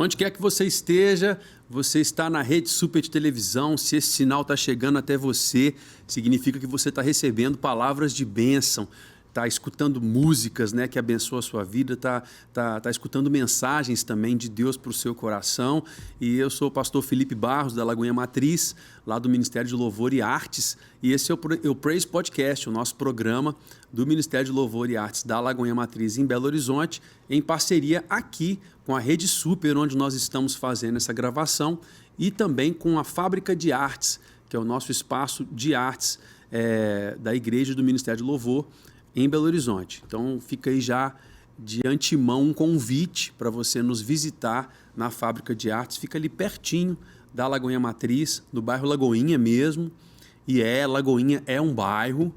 onde quer que você esteja, você está na Rede Super de televisão, se esse sinal está chegando até você, significa que você está recebendo palavras de bênção, está escutando músicas, né, que abençoam a sua vida, está escutando mensagens também de Deus para o seu coração. E eu sou o pastor Felipe Barros, da Lagoinha Matriz, lá do Ministério de Louvor e Artes. E esse é o Praise Podcast, o nosso programa do Ministério de Louvor e Artes da Lagoinha Matriz em Belo Horizonte, em parceria aqui com a Rede Super, onde nós estamos fazendo essa gravação, e também com a Fábrica de Artes, que é o nosso espaço de artes da Igreja do Ministério de Louvor, em Belo Horizonte. Então, fica aí já de antemão um convite para você nos visitar na Fábrica de Artes. Fica ali pertinho da Lagoinha Matriz, no bairro Lagoinha mesmo. E Lagoinha é um bairro.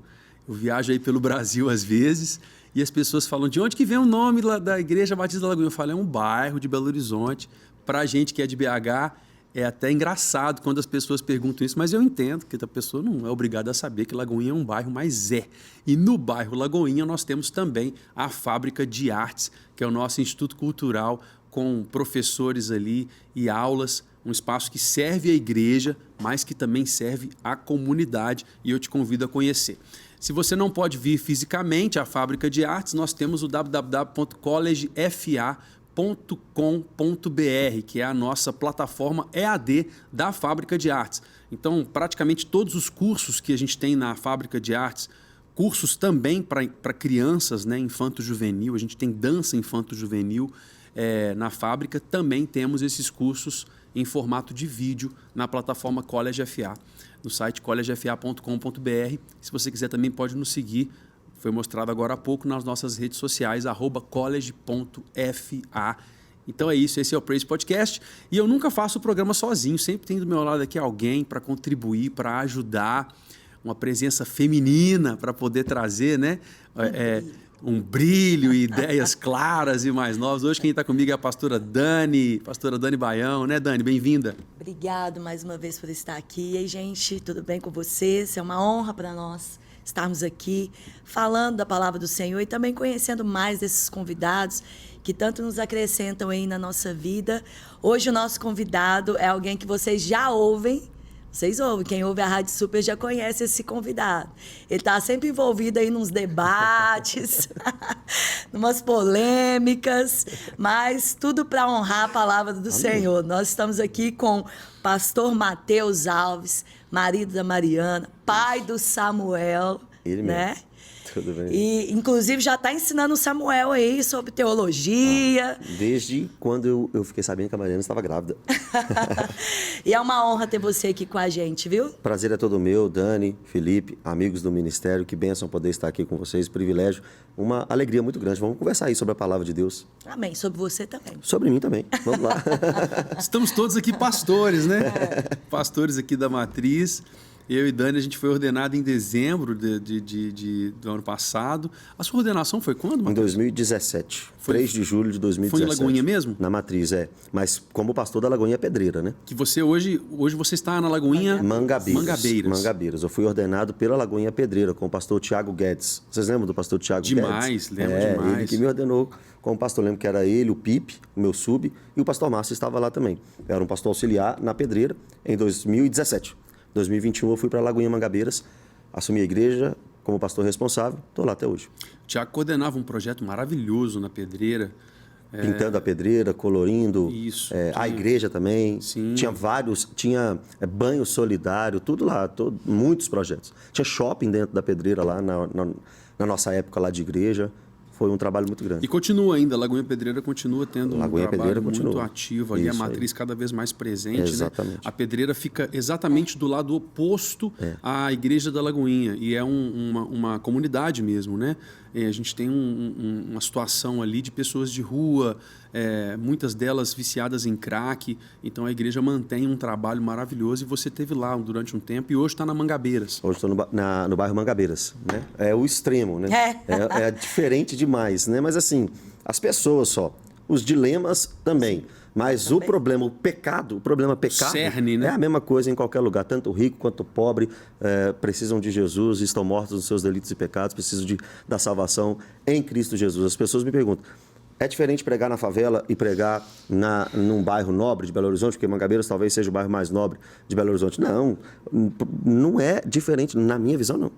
Eu viajo aí pelo Brasil às vezes e as pessoas falam, de onde que vem o nome da Igreja Batista da Lagoinha? Eu falo, é um bairro de Belo Horizonte. Para a gente que é de BH, é até engraçado quando as pessoas perguntam isso, mas eu entendo que a pessoa não é obrigada a saber que Lagoinha é um bairro, mas é. E no bairro Lagoinha nós temos também a Fábrica de Artes, que é o nosso instituto cultural com professores ali e aulas, um espaço que serve à igreja, mas que também serve à comunidade, e eu te convido a conhecer. Se você não pode vir fisicamente à Fábrica de Artes, nós temos o www.collegefa.com.br, que é a nossa plataforma EAD da Fábrica de Artes. Então, praticamente todos os cursos que a gente tem na Fábrica de Artes, cursos também para crianças, né, infanto-juvenil, a gente tem dança infanto-juvenil na fábrica, também temos esses cursos em formato de vídeo na plataforma College FA, no site collegefa.com.br. Se você quiser também pode nos seguir, foi mostrado agora há pouco nas nossas redes sociais, @college.fa. Então é isso, esse é o Praise Podcast. E eu nunca faço o programa sozinho, sempre tem do meu lado aqui alguém para contribuir, para ajudar, uma presença feminina para poder trazer, né, um brilho e ideias claras e mais novas. Hoje quem está comigo é a pastora Dani Baião, né, Dani? Bem-vinda. Obrigado mais uma vez por estar aqui. E aí, gente, tudo bem com vocês? É uma honra para nós estarmos aqui falando da palavra do Senhor e também conhecendo mais desses convidados que tanto nos acrescentam aí na nossa vida. Hoje o nosso convidado é alguém que vocês já ouvem. Vocês ouvem, quem ouve a Rádio Super já conhece esse convidado. Ele está sempre envolvido aí nos debates, numas polêmicas, mas tudo para honrar a palavra do Senhor. Nós estamos aqui com o pastor Mateus Alves, marido da Mariana, pai do Samuel. Ele né? mesmo. Tudo bem. E, inclusive, já está ensinando o Samuel aí sobre teologia. Desde quando eu fiquei sabendo que a Mariana estava grávida. E é uma honra ter você aqui com a gente, viu? Prazer é todo meu, Dani, Felipe, amigos do Ministério. Que bênção poder estar aqui com vocês, privilégio. Uma alegria muito grande. Vamos conversar aí sobre a palavra de Deus. Amém. Sobre você também. Sobre mim também. Vamos lá. Estamos todos aqui pastores, né? Pastores aqui da Matriz. Eu e Dani, a gente foi ordenado em dezembro do ano passado. A sua ordenação foi quando, Matheus? Em 2017. 3 de julho de 2017. Foi em Lagoinha mesmo? Na Matriz, Mas como pastor da Lagoinha Pedreira, né? Que você hoje você está na Lagoinha Mangabeiras. Eu fui ordenado pela Lagoinha Pedreira com o pastor Tiago Guedes. Vocês lembram do pastor Tiago Guedes? Lembro demais. Ele que me ordenou como pastor. Lembro que era ele, o Pipe, o meu sub, e o pastor Márcio estava lá também. Eu era um pastor auxiliar na Pedreira em 2017. 2021 eu fui para Lagoinha Mangabeiras, assumi a igreja como pastor responsável, estou lá até hoje. O Tiago coordenava um projeto maravilhoso na Pedreira. Pintando a pedreira, colorindo. Isso. A igreja também. Sim. Tinha vários, tinha banho solidário, tudo lá, muitos projetos. Tinha shopping dentro da pedreira lá na nossa época lá de igreja. Foi um trabalho muito grande. E continua ainda, a Lagoinha Pedreira continua tendo um trabalho muito ativo ali, a Matriz cada vez mais presente. Exatamente. Né? A Pedreira fica exatamente do lado oposto à Igreja da Lagoinha, e é uma comunidade mesmo, né? A gente tem uma situação ali de pessoas de rua, muitas delas viciadas em crack, então a igreja mantém um trabalho maravilhoso, e você esteve lá durante um tempo e hoje está na Mangabeiras. Hoje estou no bairro Mangabeiras, né? É o extremo, né? É diferente demais, né? Mas assim, as pessoas só, os dilemas também. Mas o problema pecado, cerne, né? É a mesma coisa em qualquer lugar. Tanto o rico quanto o pobre precisam de Jesus, estão mortos nos seus delitos e pecados, precisam da salvação em Cristo Jesus. As pessoas me perguntam, É diferente pregar na favela e pregar num bairro nobre de Belo Horizonte, porque Mangabeiras talvez seja o bairro mais nobre de Belo Horizonte. Não, não é diferente, na minha visão, não.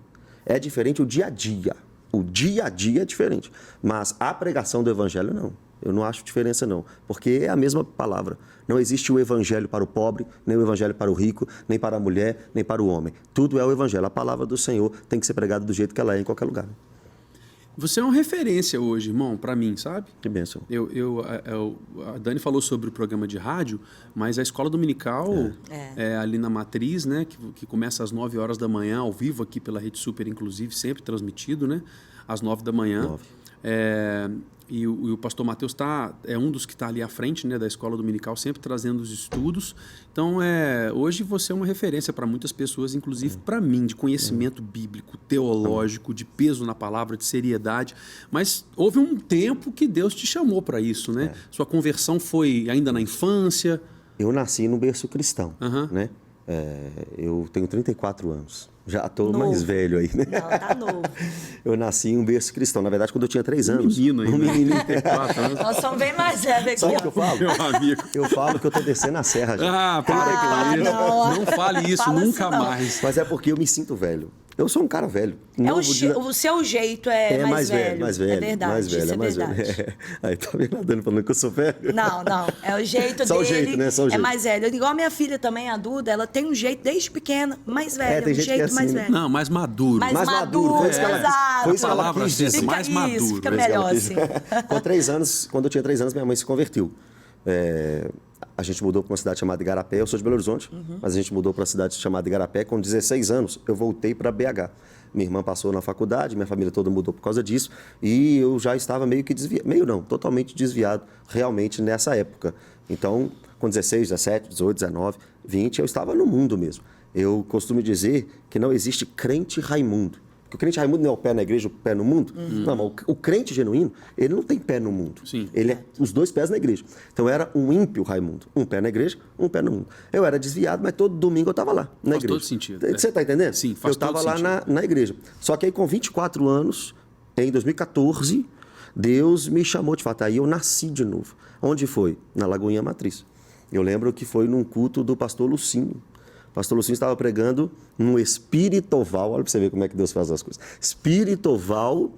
É diferente o dia a dia. O dia a dia é diferente. Mas a pregação do evangelho, não. Eu não acho diferença, não. Porque é a mesma palavra. Não existe o evangelho para o pobre, nem o evangelho para o rico, nem para a mulher, nem para o homem. Tudo é o evangelho. A palavra do Senhor tem que ser pregada do jeito que ela é em qualquer lugar. Você é uma referência hoje, irmão, para mim, sabe? Que bênção. A Dani falou sobre o programa de rádio, mas a escola dominical é ali na Matriz, né? Que começa às 9 horas da manhã, ao vivo aqui pela Rede Super, inclusive, sempre transmitido, né? Às 9 da manhã. 9. E o pastor Mateus é um dos que está ali à frente, né, da escola dominical, sempre trazendo os estudos. Então, hoje você é uma referência para muitas pessoas, inclusive para mim, de conhecimento bíblico, teológico, de peso na palavra, de seriedade. Mas houve um tempo que Deus te chamou para isso, né? Sua conversão foi ainda na infância? Eu nasci no berço cristão, né? Eu tenho 34 anos. Já estou mais velho aí, né? Não, tá novo. Eu nasci em um berço cristão. Na verdade, quando eu tinha 3 anos. Menino aí. Um menino. 34 anos. Nós somos bem mais velhos aqui. Sabe o que eu falo? Meu amigo. Eu falo que eu estou descendo a serra já. Para com isso. Não fale isso, Fala nunca assim, não. mais. Mas é porque eu me sinto velho. Eu sou um cara velho. O seu jeito é mais velho. Mais velho. É verdade, mais velho, isso é mais verdade. velho. Aí tá me agradando falando que eu sou velho. Não. É o jeito Só o dele. jeito, né? Só o É jeito. mais velho. Igual a minha filha também, a Duda, ela tem um jeito desde pequena, mais velha. tem um gente que é jeito assim, mais né? velho. Não, mais maduro. Mais maduro, foi isso que ela quis. exato. Foi isso que ela Palavra quis certa, dizer. mais maduro. Fica Foi isso que ela melhor quis. assim. Quando eu tinha 3 anos, minha mãe se converteu. A gente mudou para uma cidade chamada Igarapé. Eu sou de Belo Horizonte, mas a gente mudou para uma cidade chamada Igarapé. Com 16 anos, eu voltei para BH. Minha irmã passou na faculdade, minha família toda mudou por causa disso. E eu já estava meio que desviado. Meio não, totalmente desviado realmente nessa época. Então, com 16, 17, 18, 19, 20, eu estava no mundo mesmo. Eu costumo dizer que não existe crente Raimundo. Porque o crente Raimundo não é o pé na igreja, o pé no mundo. Não, mas o crente genuíno, ele não tem pé no mundo. Sim. Ele é os 2 pés na igreja. Então, eu era um ímpio Raimundo. Um pé na igreja, um pé no mundo. Eu era desviado, mas todo domingo eu estava lá, na Faz igreja. todo sentido. Você está entendendo? Sim, faz eu estava todo lá sentido. na igreja. Só que aí, com 24 anos, em 2014, Deus me chamou de fato. Aí eu nasci de novo. Onde foi? Na Lagoinha Matriz. Eu lembro que foi num culto do pastor Lucinho. O pastor Lucinho estava pregando no Espiritoval. Olha para você ver como é que Deus faz as coisas. Espiritoval,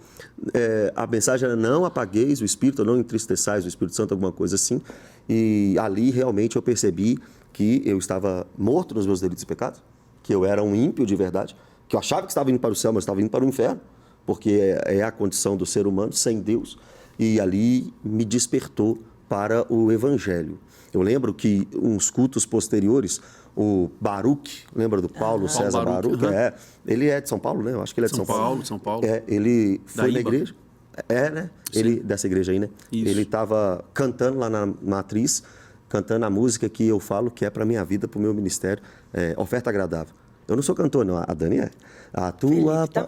a mensagem era: não apagueis o Espírito, não entristeçais o Espírito Santo, alguma coisa assim. E ali realmente eu percebi que eu estava morto nos meus delitos e pecados, que eu era um ímpio de verdade, que eu achava que estava indo para o céu, mas estava indo para o inferno, porque é a condição do ser humano sem Deus. E ali me despertou para o Evangelho. Eu lembro que uns cultos posteriores, o Baruch, lembra do Paulo César Baruch, Baruch? Ele é de São Paulo, né? Eu acho que ele é de São Paulo. São Paulo. Ele foi na IBA. igreja. Né? Ele, dessa igreja aí, né? Isso. Ele estava cantando lá na Matriz, cantando a música que eu falo que é para minha vida, para o meu ministério, Oferta Agradável. Eu não sou cantor, não. A Dani é.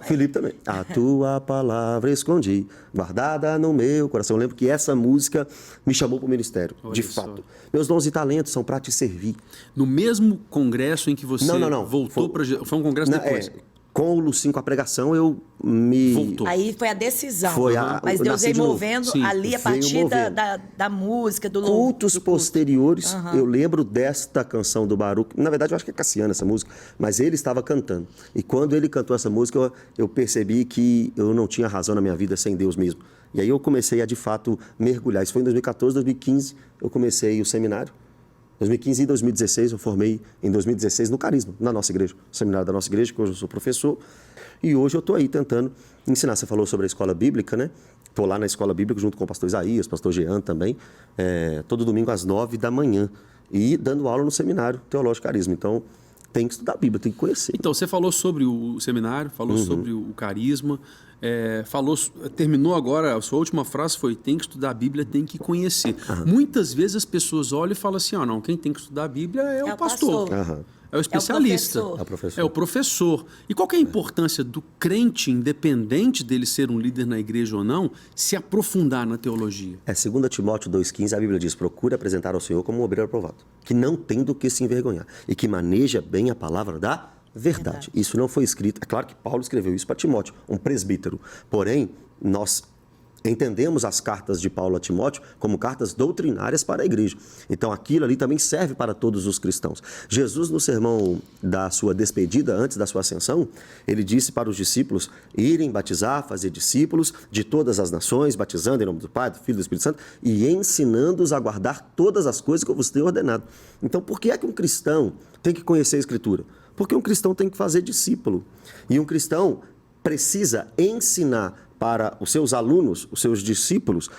Felipe também. A tua palavra escondi, guardada no meu coração. Eu lembro que essa música me chamou para o ministério, de fato. Meus dons e talentos são para te servir. No mesmo congresso em que você Não. voltou para... Foi um congresso depois? Com o Lucinho, com a pregação, eu me... Voltou. Aí foi a decisão. eu Mas Deus nasci veio de novo. movendo Sim. ali a Veio partir movendo. da música, do Cultos do culto. posteriores, eu lembro desta canção do Baruch. Na verdade, eu acho que é Cassiano essa música, mas ele estava cantando. E quando ele cantou essa música, eu percebi que eu não tinha razão na minha vida sem Deus mesmo. E aí eu comecei a, de fato, mergulhar. Isso foi em 2014, 2015, eu comecei o seminário. 2015 e 2016, eu formei em 2016 no Carisma, na nossa igreja, no seminário da nossa igreja, que hoje eu sou professor. E hoje eu estou aí tentando ensinar. Você falou sobre a escola bíblica, né? Estou lá na escola bíblica junto com o pastor Isaías, pastor Jean também, todo domingo às 9 da manhã. E dando aula no seminário Teológico Carisma. Então, tem que estudar a Bíblia, tem que conhecer. Então, você falou sobre o seminário, falou sobre o carisma, terminou agora, a sua última frase foi: tem que estudar a Bíblia, tem que conhecer. Muitas vezes as pessoas olham e falam assim: não, quem tem que estudar a Bíblia é o pastor. É o especialista. É o professor. É o professor. E qual que é a importância do crente, independente dele ser um líder na igreja ou não, se aprofundar na teologia? 2 Timóteo 2,15, a Bíblia diz: procure apresentar ao Senhor como um obreiro aprovado, que não tem do que se envergonhar e que maneja bem a palavra da verdade. Isso não foi escrito. É claro que Paulo escreveu isso para Timóteo, um presbítero. Porém, nós entendemos as cartas de Paulo a Timóteo como cartas doutrinárias para a igreja. Então, aquilo ali também serve para todos os cristãos. Jesus, no sermão da sua despedida, antes da sua ascensão, ele disse para os discípulos irem batizar, fazer discípulos de todas as nações, batizando em nome do Pai, do Filho e do Espírito Santo e ensinando-os a guardar todas as coisas que eu vos tenho ordenado. Então, por que é que um cristão tem que conhecer a Escritura? Porque um cristão tem que fazer discípulo. E um cristão precisa ensinar para os seus alunos, os seus discípulos,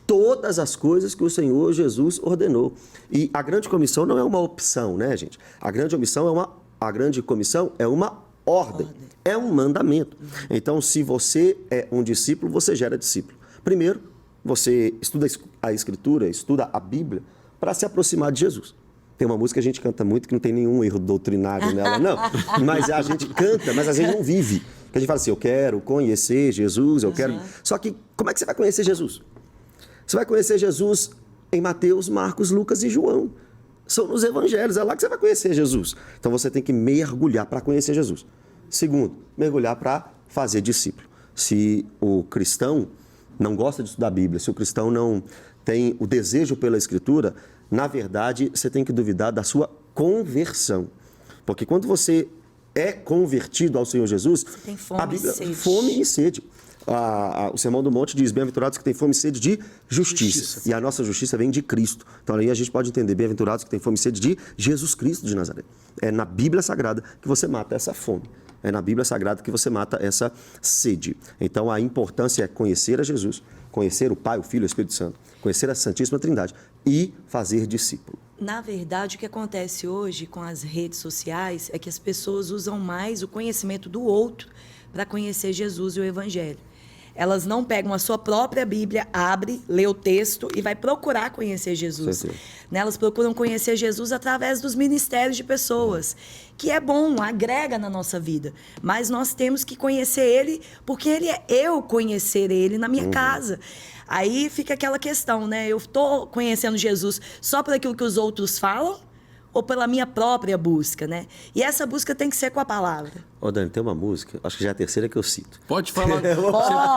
todas as coisas que o Senhor Jesus ordenou. E a grande comissão não é uma opção, né, gente? A grande comissão é uma ordem, é um mandamento. Então, se você é um discípulo, você gera discípulo. Primeiro, você estuda a Escritura, estuda a Bíblia, para se aproximar de Jesus. Tem uma música que a gente canta muito que não tem nenhum erro doutrinário nela, não. Mas a gente canta, mas a gente não vive. A gente fala assim, eu quero conhecer Jesus, eu quero... Só que como é que você vai conhecer Jesus? Você vai conhecer Jesus em Mateus, Marcos, Lucas e João. São nos evangelhos, é lá que você vai conhecer Jesus. Então você tem que mergulhar para conhecer Jesus. Segundo, mergulhar para fazer discípulo. Se o cristão não gosta de estudar a Bíblia, se o cristão não tem o desejo pela Escritura, na verdade, você tem que duvidar da sua conversão. Porque quando você é convertido ao Senhor Jesus, tem fome a Bíblia, e sede. Fome e sede. O Sermão do Monte diz, bem-aventurados que têm fome e sede de justiça. E a nossa justiça vem de Cristo. Então aí a gente pode entender, bem-aventurados que têm fome e sede de Jesus Cristo de Nazaré. É na Bíblia Sagrada que você mata essa fome. É na Bíblia Sagrada que você mata essa sede. Então a importância é conhecer a Jesus, conhecer o Pai, o Filho e o Espírito Santo, conhecer a Santíssima Trindade e fazer discípulo. Na verdade, o que acontece hoje com as redes sociais é que as pessoas usam mais o conhecimento do outro para conhecer Jesus e o Evangelho. Elas não pegam a sua própria Bíblia, abre, lê o texto e vai procurar conhecer Jesus. Elas procuram conhecer Jesus através dos ministérios de pessoas, que é bom, agrega na nossa vida. Mas nós temos que conhecer Ele, porque Ele é eu conhecer Ele na minha casa. Aí fica aquela questão, né? Eu estou conhecendo Jesus só por aquilo que os outros falam ou pela minha própria busca, né? E essa busca tem que ser com a palavra. Dani, tem uma música, acho que já é a terceira que eu cito. Pode falar.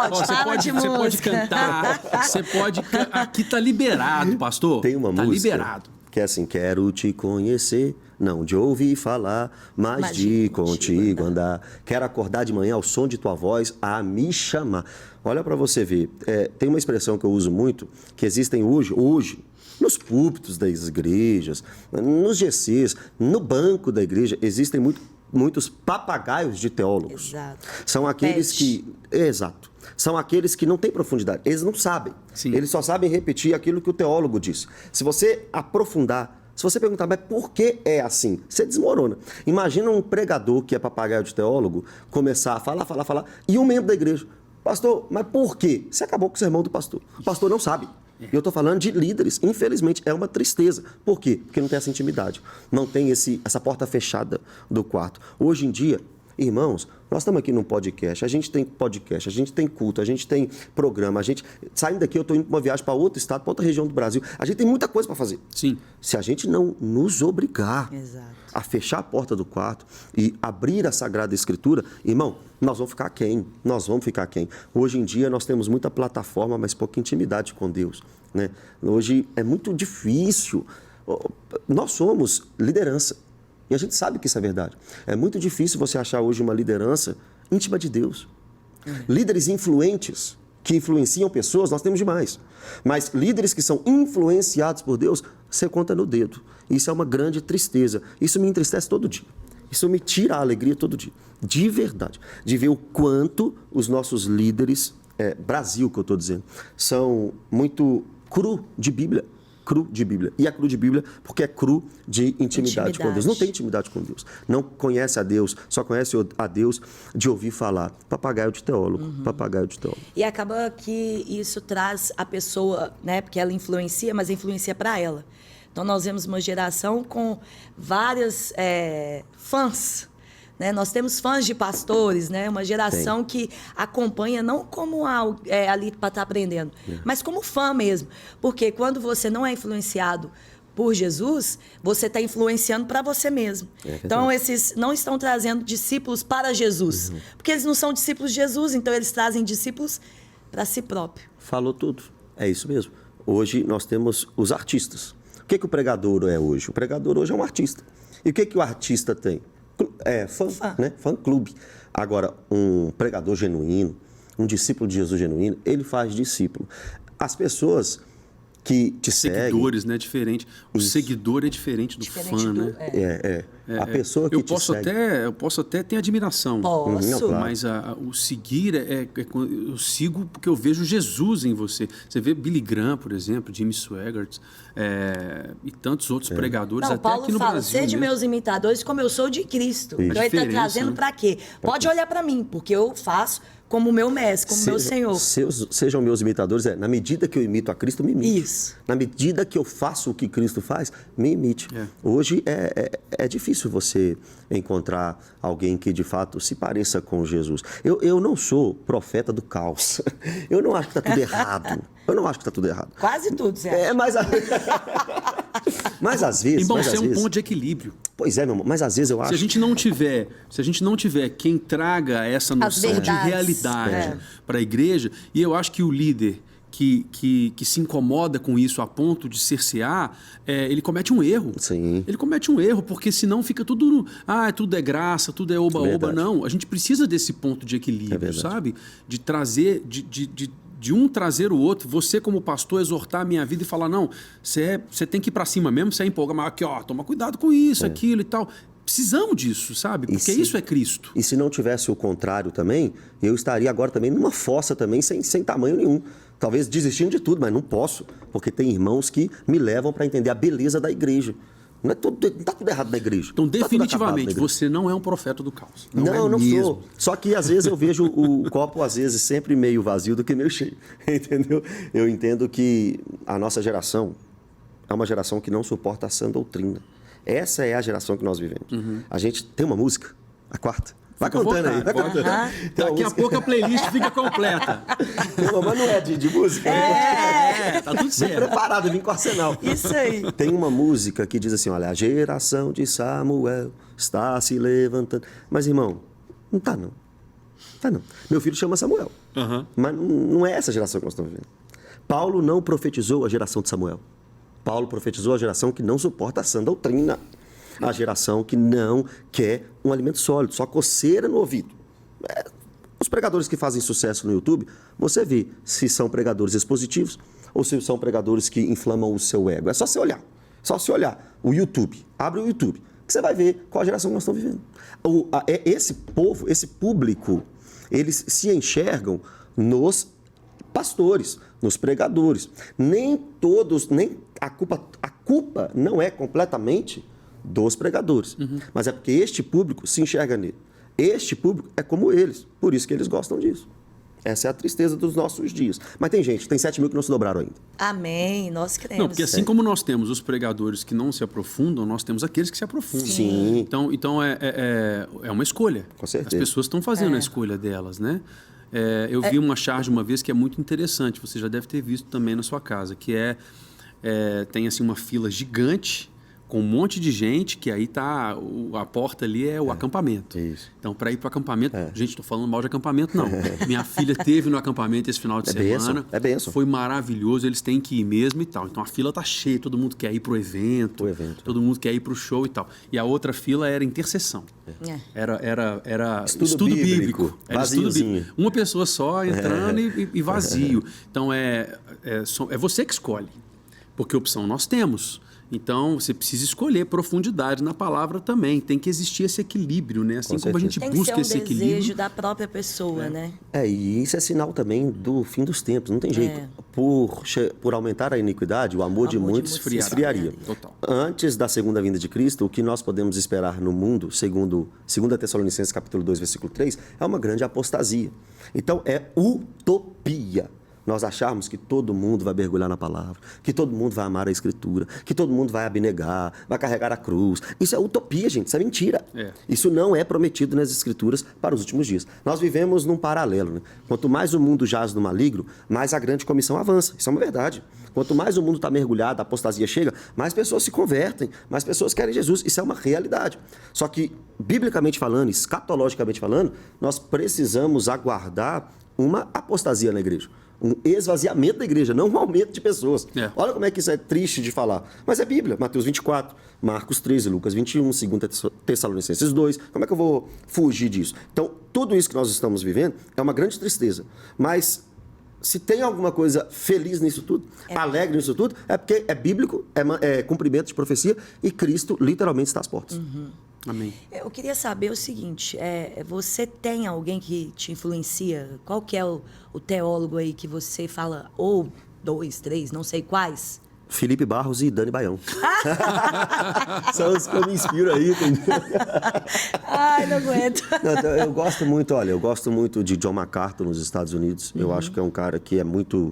Você pode cantar. Você pode. Aqui tá liberado, pastor. Tem uma música liberado. Que é assim, quero te conhecer, não de ouvir falar, mas de contigo andar. Quero acordar de manhã ao som de tua voz a me chamar. Olha para você ver, tem uma expressão que eu uso muito, que existem hoje, nos púlpitos das igrejas, nos GCs, no banco da igreja, existem muitos papagaios de teólogos. Exato. São aqueles que... Exato. São aqueles que não têm profundidade. Eles não sabem. Sim. Eles só sabem repetir aquilo que o teólogo diz. Se você aprofundar, se você perguntar, mas por que é assim? Você desmorona. Imagina um pregador que é papagaio de teólogo começar a falar, e um membro da igreja. Pastor, mas por quê? Você acabou com o sermão do pastor. O pastor não sabe. E eu estou falando de líderes. Infelizmente, é uma tristeza. Por quê? Porque não tem essa intimidade. Não tem essa porta fechada do quarto. Hoje em dia, irmãos, nós estamos aqui num podcast, a gente tem podcast, a gente tem culto, a gente tem programa, saindo daqui eu estou indo para uma viagem para outro estado, para outra região do Brasil. A gente tem muita coisa para fazer. Sim. Se a gente não nos obrigar a fechar a porta do quarto e abrir a Sagrada Escritura, irmão, nós vamos ficar quem? Hoje em dia nós temos muita plataforma, mas pouca intimidade com Deus, né? Hoje é muito difícil. Nós somos liderança. E a gente sabe que isso é verdade. É muito difícil você achar hoje uma liderança íntima de Deus. Líderes influentes, que influenciam pessoas, nós temos demais. Mas líderes que são influenciados por Deus, você conta no dedo. Isso é uma grande tristeza. Isso me entristece todo dia. Isso me tira a alegria todo dia. De verdade. De ver o quanto os nossos líderes, Brasil que eu estou dizendo, são muito cru de Bíblia. E é cru de Bíblia porque é cru de intimidade com Deus. Não tem intimidade com Deus. Não conhece a Deus, só conhece a Deus de ouvir falar. Papagaio de teólogo, papagaio de teólogo. E acaba que isso traz a pessoa, né? Porque ela influencia, mas influencia para ela. Então nós vemos uma geração com várias fãs. Né? Nós temos fãs de pastores, né? Uma geração que acompanha não como ali para estar aprendendo, mas como fã mesmo. Porque quando você não é influenciado por Jesus, você está influenciando para você mesmo. Então, esses não estão trazendo discípulos para Jesus, porque eles não são discípulos de Jesus, então eles trazem discípulos para si próprio. Falou tudo. É isso mesmo. Hoje nós temos os artistas. O que o pregador é hoje? O pregador hoje é um artista. E o que o artista tem? Fã. Né? Fã-clube. Agora, um pregador genuíno, um discípulo de Jesus genuíno, ele faz discípulo. As pessoas que te seguidores, né? Diferente. O seguidor é diferente do fã, né? A pessoa que te segue... Eu posso até ter admiração. Posso. Claro. Mas o seguir eu sigo porque eu vejo Jesus em você. Você vê Billy Graham, por exemplo, Jimmy Swaggart, e tantos outros pregadores, Não, até Paulo aqui no fala, Brasil sede mesmo. meus imitadores como eu sou de Cristo. Então ele está Diferença, trazendo né? para quê? Pode olhar para mim, porque eu faço como meu mestre, como meu Senhor. Sejam meus imitadores, na medida que eu imito a Cristo, me imite. Isso. Na medida que eu faço o que Cristo faz, me imite. Hoje é difícil você encontrar alguém que de fato se pareça com Jesus. Eu não sou profeta do caos. Eu não acho que está tudo errado. Eu não acho que está tudo errado. Quase tudo, Zé. Mas às vezes... Irmão, isso é um ponto de equilíbrio. Pois é, meu irmão, mas às vezes eu acho... Se a gente não tiver quem traga essa noção de realidade para a igreja, e eu acho que o líder que se incomoda com isso a ponto de cercear, ele comete um erro. Sim. Ele comete um erro, porque senão fica tudo... tudo é graça, tudo é oba-oba. Não, a gente precisa desse ponto de equilíbrio, sabe? De trazer... De um trazer o outro, você como pastor exortar a minha vida e falar, não, você tem que ir para cima mesmo, você é empolga, mas aqui, ó, toma cuidado com isso, aquilo e tal. Precisamos disso, sabe? Porque isso é Cristo. E se não tivesse o contrário também, eu estaria agora também numa fossa também, sem tamanho nenhum. Talvez desistindo de tudo, mas não posso, porque tem irmãos que me levam para entender a beleza da igreja. Não está tudo errado na igreja. Então, definitivamente, você não é um profeta do caos. Não sou. Só que, às vezes, eu vejo o copo, às vezes, sempre meio vazio do que meio cheio. Entendeu? Eu entendo que a nossa geração é uma geração que não suporta a sã doutrina. Essa é a geração que nós vivemos. A gente tem uma música, a quarta. Vai contando aí. Daqui a pouco a playlist fica completa. Mas não é de música. Tá tudo certo. Vim preparado, vim com arsenal. Isso aí. Tem uma música que diz assim, olha, a geração de Samuel está se levantando. Mas, irmão, não tá não. Tá não. Meu filho chama Samuel. Mas não é essa geração que nós estamos vivendo. Paulo não profetizou a geração de Samuel. Paulo profetizou a geração que não suporta a sã doutrina. A geração que não quer um alimento sólido, só coceira no ouvido. Os pregadores que fazem sucesso no YouTube, você vê se são pregadores expositivos ou se são pregadores que inflamam o seu ego. É só você olhar. Só você olhar o YouTube. Abre o YouTube, que você vai ver qual a geração que nós estamos vivendo. Esse povo, esse público, eles se enxergam nos pastores, nos pregadores. Nem todos, nem a culpa não é completamente dos pregadores. Mas é porque este público se enxerga nele. Este público é como eles. Por isso que eles gostam disso. Essa é a tristeza dos nossos dias. Mas tem 7 mil que não se dobraram ainda. Amém, nós cremos. Não, porque assim como nós temos os pregadores que não se aprofundam, nós temos aqueles que se aprofundam. Sim. Então é uma escolha. Com certeza. As pessoas estão fazendo a escolha delas, né? Eu vi uma charge uma vez que é muito interessante, você já deve ter visto também na sua casa, que tem assim uma fila gigante com um monte de gente, que aí tá a porta ali é o acampamento. Isso. Então, para ir para o acampamento, gente, estou falando mal de acampamento, não. Minha filha teve no acampamento esse final de semana. É bênção. Foi maravilhoso, eles têm que ir mesmo e tal. Então, a fila tá cheia, todo mundo quer ir pro evento. Todo mundo quer ir pro show e tal. E a outra fila era intercessão. Era estudo bíblico. Era estudo bíblico. Uma pessoa só entrando e vazio. Então, é você que escolhe. Porque opção nós temos. Então, você precisa escolher profundidade na palavra também. Tem que existir esse equilíbrio, né? Assim como a gente busca esse equilíbrio. Tem que ser um desejo da própria pessoa, né? E isso é sinal também do fim dos tempos. Não tem jeito. Por aumentar a iniquidade, o amor de muitos esfriaria. Total. Antes da segunda vinda de Cristo, o que nós podemos esperar no mundo, segundo 2 Tessalonicenses capítulo 2, versículo 3, é uma grande apostasia. Então, é utopia nós acharmos que todo mundo vai mergulhar na palavra, que todo mundo vai amar a Escritura, que todo mundo vai abnegar, vai carregar a cruz. Isso é utopia, gente, isso é mentira. Isso não é prometido nas Escrituras para os últimos dias. Nós vivemos num paralelo, né? Quanto mais o mundo jaz no maligno, mais a grande comissão avança. Isso é uma verdade. Quanto mais o mundo está mergulhado, a apostasia chega, mais pessoas se convertem, mais pessoas querem Jesus. Isso é uma realidade. Só que, biblicamente falando, escatologicamente falando, nós precisamos aguardar uma apostasia na igreja. um esvaziamento da igreja, não um aumento de pessoas. É. Olha como é que isso é triste de falar. Mas é Bíblia, Mateus 24, Marcos 13, Lucas 21, 2 Tessalonicenses 2. Como é que eu vou fugir disso? Então, tudo isso que nós estamos vivendo é uma grande tristeza. Mas se tem alguma coisa feliz nisso tudo, alegre nisso tudo, é porque é bíblico, é cumprimento de profecia e Cristo literalmente está às portas. Amém. Eu queria saber o seguinte, você tem alguém que te influencia? Qual que é o teólogo aí que você fala, ou 2, 3, não sei quais? Felipe Barros e Dani Baião. São os que eu me inspiro aí. Ai, não aguento. Eu gosto muito de John MacArthur nos Estados Unidos. Eu acho que é um cara que é muito,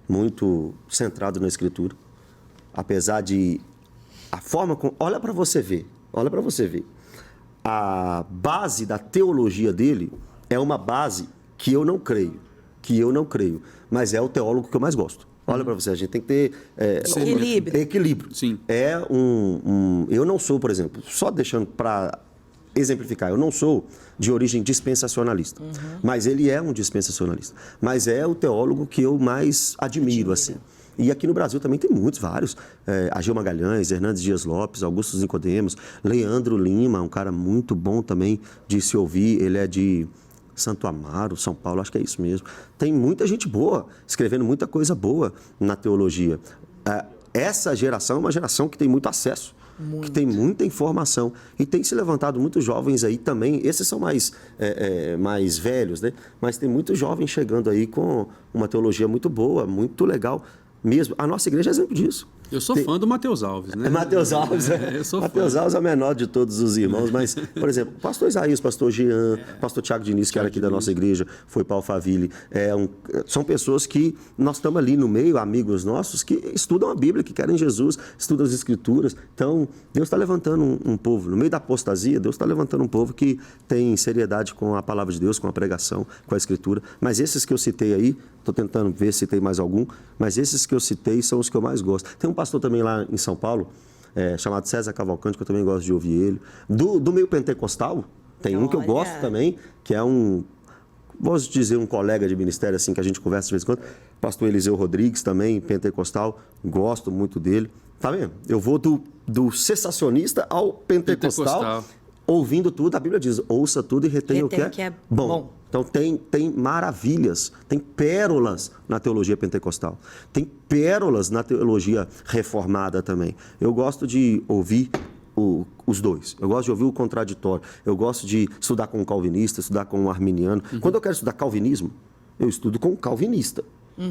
muito centrado na Escritura. Apesar de... A forma como... Olha para você ver. A base da teologia dele é uma base que eu não creio. Mas é o teólogo que eu mais gosto. Olha para você, a gente tem que ter... Equilíbrio. Sim. Eu não sou, por exemplo, só deixando para exemplificar, eu não sou de origem dispensacionalista, mas ele é um dispensacionalista. Mas é o teólogo que eu mais admiro, assim. E aqui no Brasil também tem vários. Ageu Magalhães, Hernandes Dias Lopes, Augusto Nicodemos, Leandro Lima, um cara muito bom também de se ouvir. Ele é de Santo Amaro, São Paulo, acho que é isso mesmo. Tem muita gente boa, escrevendo muita coisa boa na teologia. Essa geração é uma geração que tem muito acesso, que tem muita informação. E tem se levantado muitos jovens aí também. Esses são mais velhos, né? Mas tem muitos jovens chegando aí com uma teologia muito boa, muito legal. Mesmo. A nossa igreja é exemplo disso. Eu sou fã do Mateus Alves, né? Mateus Alves, eu sou Mateus fã. Alves é o menor de todos os irmãos, mas, por exemplo, o pastor Isaías, o pastor Jean, o pastor Tiago Diniz, que era aqui da nossa igreja, foi para Alphaville. São pessoas que nós estamos ali no meio, amigos nossos, que estudam a Bíblia, que querem Jesus, estudam as Escrituras. Então, Deus está levantando um povo, no meio da apostasia, Deus está levantando um povo que tem seriedade com a palavra de Deus, com a pregação, com a Escritura. Mas esses que eu citei aí, estou tentando ver se tem mais algum, mas esses que eu citei são os que eu mais gosto. Tem um pastor também lá em São Paulo, chamado César Cavalcante, que eu também gosto de ouvir ele. Do meio pentecostal, tem um que eu gosto também, que é vou dizer, um colega de ministério, assim, que a gente conversa de vez em quando, pastor Eliseu Rodrigues também, pentecostal, gosto muito dele. Tá vendo? Eu vou do cessacionista ao pentecostal. Ouvindo tudo, a Bíblia diz, ouça tudo e retém o que é bom. Então, tem maravilhas, tem pérolas na teologia pentecostal. Tem pérolas na teologia reformada também. Eu gosto de ouvir os dois. Eu gosto de ouvir o contraditório. Eu gosto de estudar com um calvinista, estudar com um arminiano. Quando eu quero estudar calvinismo, eu estudo com um calvinista.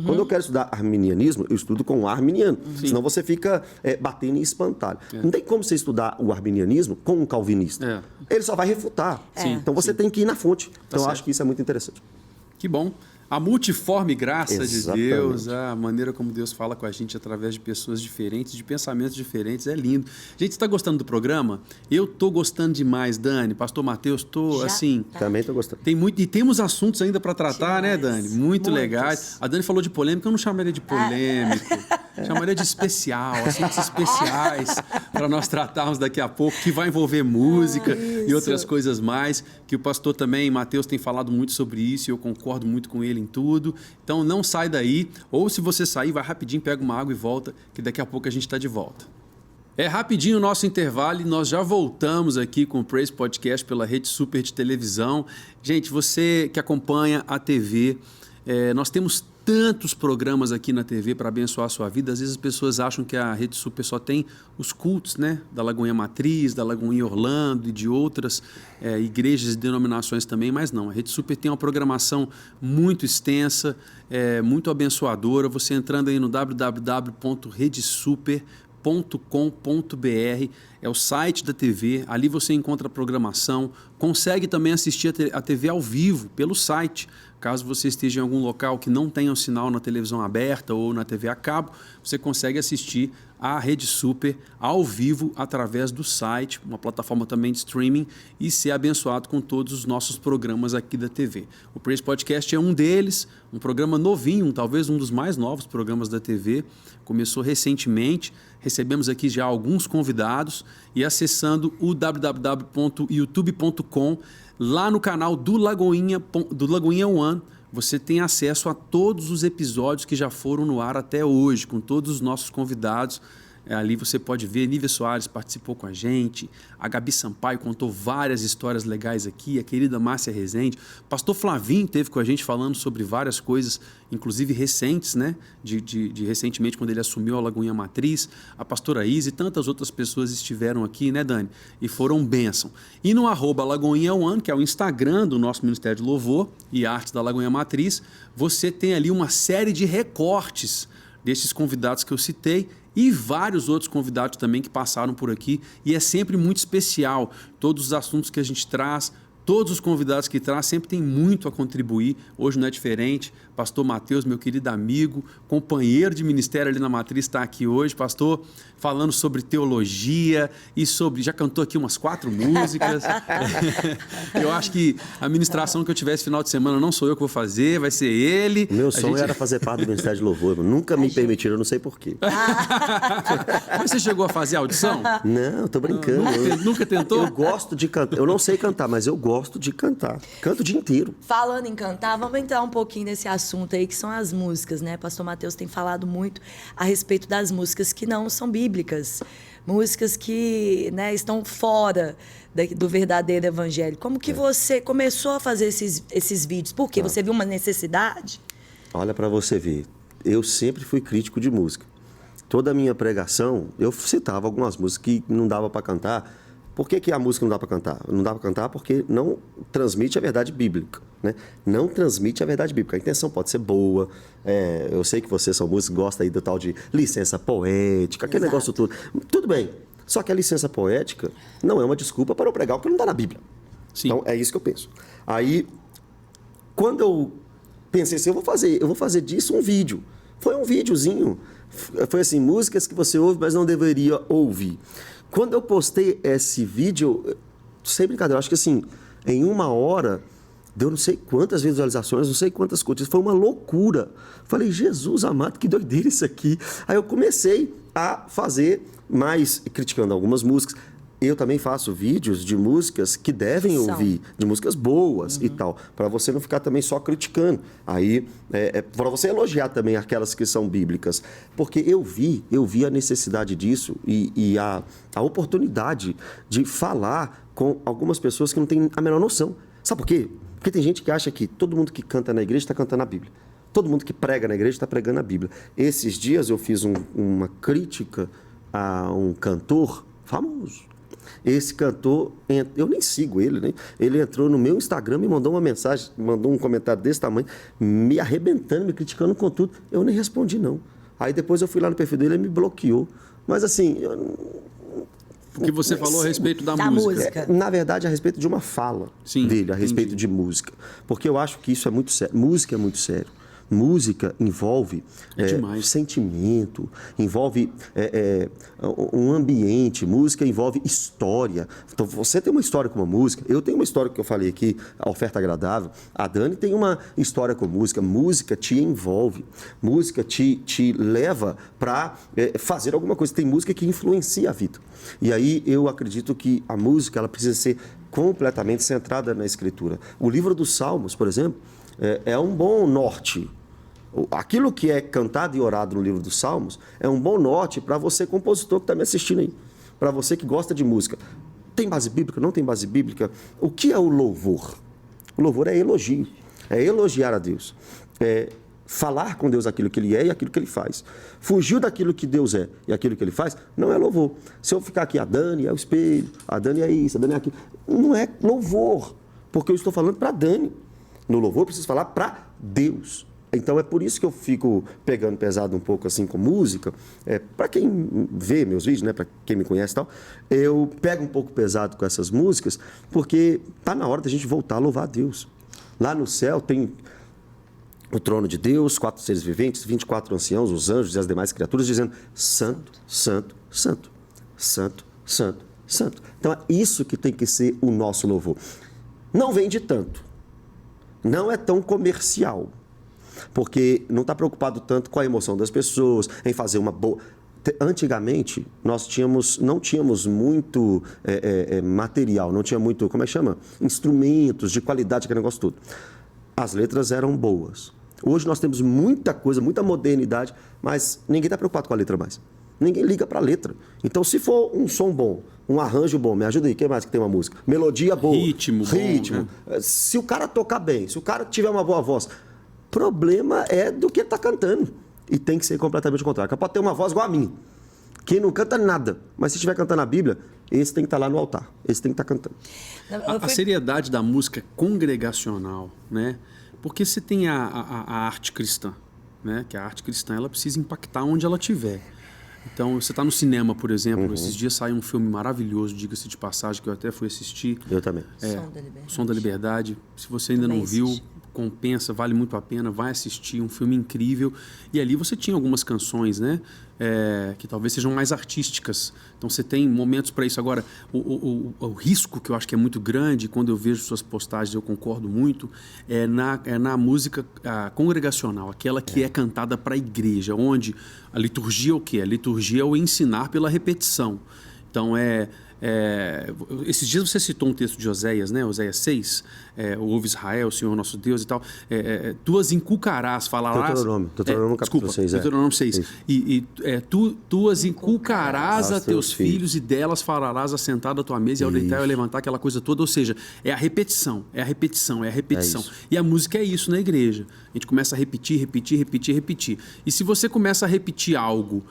Quando eu quero estudar arminianismo, eu estudo com um arminiano. Senão você fica batendo em espantalho. Não tem como você estudar o arminianismo com um calvinista. Ele só vai refutar. Então você tem que ir na fonte. Então eu acho que isso é muito interessante. Que bom. A multiforme graça Exatamente. de Deus, a maneira como Deus fala com a gente através de pessoas diferentes, de pensamentos diferentes, é lindo. Gente, você está gostando do programa? Eu estou gostando demais, Dani. Pastor Matheus, estou assim... Também estou gostando. E temos assuntos ainda para tratar, né, Dani? Muito legais. A Dani falou de polêmica, eu não chamaria de polêmico. Chamaria de especial, assuntos especiais para nós tratarmos daqui a pouco, que vai envolver música e outras coisas mais, que o pastor também, Matheus, tem falado muito sobre isso e eu concordo muito com ele em tudo. Então não sai daí, ou se você sair, vai rapidinho, pega uma água e volta, que daqui a pouco a gente está de volta. É rapidinho o nosso intervalo e nós já voltamos aqui com o Praise Podcast pela Rede Super de televisão. Gente, você que acompanha a TV, nós temos tantos programas aqui na TV para abençoar a sua vida. Às vezes as pessoas acham que a Rede Super só tem os cultos, né? Da Lagoinha Matriz, da Lagoinha Orlando e de outras igrejas e denominações também, mas não. A Rede Super tem uma programação muito extensa, muito abençoadora. Você entrando aí no www.redesuper.com.br, é o site da TV, ali você encontra a programação, consegue também assistir a TV ao vivo pelo site. Caso você esteja em algum local que não tenha um sinal na televisão aberta ou na TV a cabo, você consegue assistir a Rede Super ao vivo através do site, uma plataforma também de streaming, e ser abençoado com todos os nossos programas aqui da TV. O Praise Podcast é um deles, um programa novinho, talvez um dos mais novos programas da TV, começou recentemente, recebemos aqui já alguns convidados, e acessando o www.youtube.com, lá no canal do Lagoinha One, você tem acesso a todos os episódios que já foram no ar até hoje, com todos os nossos convidados. Ali você pode ver, Nívia Soares participou com a gente, a Gabi Sampaio contou várias histórias legais aqui, a querida Márcia Rezende, pastor Flavinho esteve com a gente falando sobre várias coisas, inclusive recentes, né? De recentemente, quando ele assumiu a Lagoinha Matriz, a pastora Isa e tantas outras pessoas estiveram aqui, né, Dani? E foram bênção. E no @LagoinhaOne, que é o Instagram do nosso Ministério de Louvor e Artes da Lagoinha Matriz, você tem ali uma série de recortes desses convidados que eu citei, e vários outros convidados também que passaram por aqui. E é sempre muito especial. Todos os assuntos que a gente traz, todos os convidados que traz, sempre tem muito a contribuir. Hoje não é diferente. Pastor Matheus, meu querido amigo, companheiro de ministério ali na Matriz, está aqui hoje. Pastor, falando sobre teologia e sobre... Já cantou aqui umas 4 músicas. Eu acho que a ministração que eu tivesse final de semana não sou eu que vou fazer, vai ser ele. Meu sonho era fazer parte do Ministério de Louvor. Nunca me permitiram, eu não sei porquê. Mas você chegou a fazer a audição? Não, tô brincando. Nunca tentou? Eu gosto de cantar. Eu não sei cantar, mas eu gosto de cantar. Canto o dia inteiro. Falando em cantar, vamos entrar um pouquinho nesse assunto aí, que são as músicas, né? Pastor Matheus tem falado muito a respeito das músicas que não são bíblicas. Músicas que, né, estão fora do verdadeiro evangelho. Como que você começou a fazer esses vídeos? Por quê? Você viu uma necessidade? Olha para você ver. Eu sempre fui crítico de música. Toda a minha pregação, eu citava algumas músicas que não dava para cantar. Por que a música não dá para cantar? Não dá para cantar porque não transmite a verdade bíblica, né? Não transmite a verdade bíblica. A intenção pode ser boa. Eu sei que vocês são músicos, gostam aí do tal de licença poética, aquele negócio todo. Tudo bem. Só que a licença poética não é uma desculpa para eu pregar o que não está na Bíblia. Sim. Então, é isso que eu penso. Aí, quando eu pensei assim, eu vou fazer disso um vídeo. Foi um videozinho. Foi assim, músicas que você ouve, mas não deveria ouvir. Quando eu postei esse vídeo, sem brincadeira, eu acho que assim, em 1 hora, deu não sei quantas visualizações, não sei quantas curtidas, foi uma loucura. Falei, Jesus amado, que doideira isso aqui. Aí eu comecei a fazer mais, criticando algumas músicas. Eu também faço vídeos de músicas que devem ouvir, de músicas boas e tal, para você não ficar também só criticando. Aí, para você elogiar também aquelas que são bíblicas. Porque eu vi a necessidade disso e a oportunidade de falar com algumas pessoas que não têm a menor noção. Sabe por quê? Porque tem gente que acha que todo mundo que canta na igreja está cantando a Bíblia. Todo mundo que prega na igreja está pregando a Bíblia. Esses dias eu fiz uma crítica a um cantor famoso. Esse cantor, eu nem sigo ele, né? Ele entrou no meu Instagram, me mandou uma mensagem, mandou um comentário desse tamanho, me arrebentando, me criticando com tudo. Eu nem respondi, não. Aí depois eu fui lá no perfil dele e me bloqueou. Mas assim... O que você falou a respeito da música. Na verdade, a respeito de uma fala dele, a respeito de música. Porque eu acho que isso é muito sério. Música é muito sério. Música envolve sentimento, envolve um ambiente, música envolve história. Então, você tem uma história com uma música, eu tenho uma história que eu falei aqui, a oferta agradável, a Dani tem uma história com música, música te envolve, música te leva para fazer alguma coisa, tem música que influencia a vida. E aí eu acredito que a música ela precisa ser completamente centrada na Escritura. O livro dos Salmos, por exemplo, é um bom norte. Aquilo que é cantado e orado no livro dos Salmos é um bom norte para você, compositor que está me assistindo aí, para você que gosta de música. Tem base bíblica? Não tem base bíblica? O que é o louvor? O louvor é elogio, é elogiar a Deus, é falar com Deus aquilo que Ele é e aquilo que Ele faz. Fugiu daquilo que Deus é e aquilo que Ele faz, não é louvor. Se eu ficar aqui, a Dani é o espelho, a Dani é isso, a Dani é aquilo, não é louvor, porque eu estou falando para a Dani. No louvor eu preciso falar para Deus. Então é por isso que eu fico pegando pesado um pouco assim com música. Para quem vê meus vídeos, né, para quem me conhece e tal, eu pego um pouco pesado com essas músicas, porque tá na hora da gente voltar a louvar a Deus. Lá no céu tem o trono de Deus, 4 seres viventes, 24 anciãos, os anjos e as demais criaturas, dizendo santo, santo, santo, santo, santo, santo. Então é isso que tem que ser o nosso louvor. Não vende tanto, não é tão comercial, porque não está preocupado tanto com a emoção das pessoas, em fazer uma boa... Antigamente, nós não tínhamos muito material, não tinha muito, como é que chama? Instrumentos de qualidade, aquele negócio todo. as letras eram boas. Hoje nós temos muita coisa, muita modernidade, mas ninguém está preocupado com a letra mais. Ninguém liga para a letra. Então, se for um som bom, um arranjo bom, me ajuda aí, quem mais que tem uma música? Melodia boa. Ritmo. Bom, né? Se o cara tocar bem, se o cara tiver uma boa voz, problema é do que ele está cantando. E tem que ser completamente o contrário. Pode ter uma voz igual a minha. Quem não canta nada, mas se estiver cantando a Bíblia, esse tem que estar lá no altar. Esse tem que estar cantando. A seriedade da música congregacional, né? Porque você tem a arte cristã, né? Que a arte cristã ela precisa impactar onde ela estiver. Então, você está no cinema, por exemplo, esses dias saiu um filme maravilhoso, diga-se de passagem, que eu até fui assistir. Eu também. O Som da Liberdade. Se você ainda Também não viu, assisti. compensa, vale muito a pena, vai assistir, um filme incrível. E ali você tinha algumas canções, né? Que talvez sejam mais artísticas. Então você tem momentos para isso. Agora, o risco que eu acho que é muito grande, quando eu vejo suas postagens, eu concordo muito, é na música congregacional, aquela que é cantada para a igreja, onde a liturgia é o quê? A liturgia é o ensinar pela repetição. Então esses dias você citou um texto de Oséias, né? Oséias 6, ouve Israel, Senhor nosso Deus e tal. Tu as inculcarás, falarás... Deuteronômio capítulo 6. Deuteronômio 6. Tu as inculcarás a teus filhos e delas falarás assentado à tua mesa e ao deitar e ao levantar, aquela coisa toda. Ou seja, é a repetição. E a música é isso na igreja. A gente começa a repetir. E se você começa a repetir algo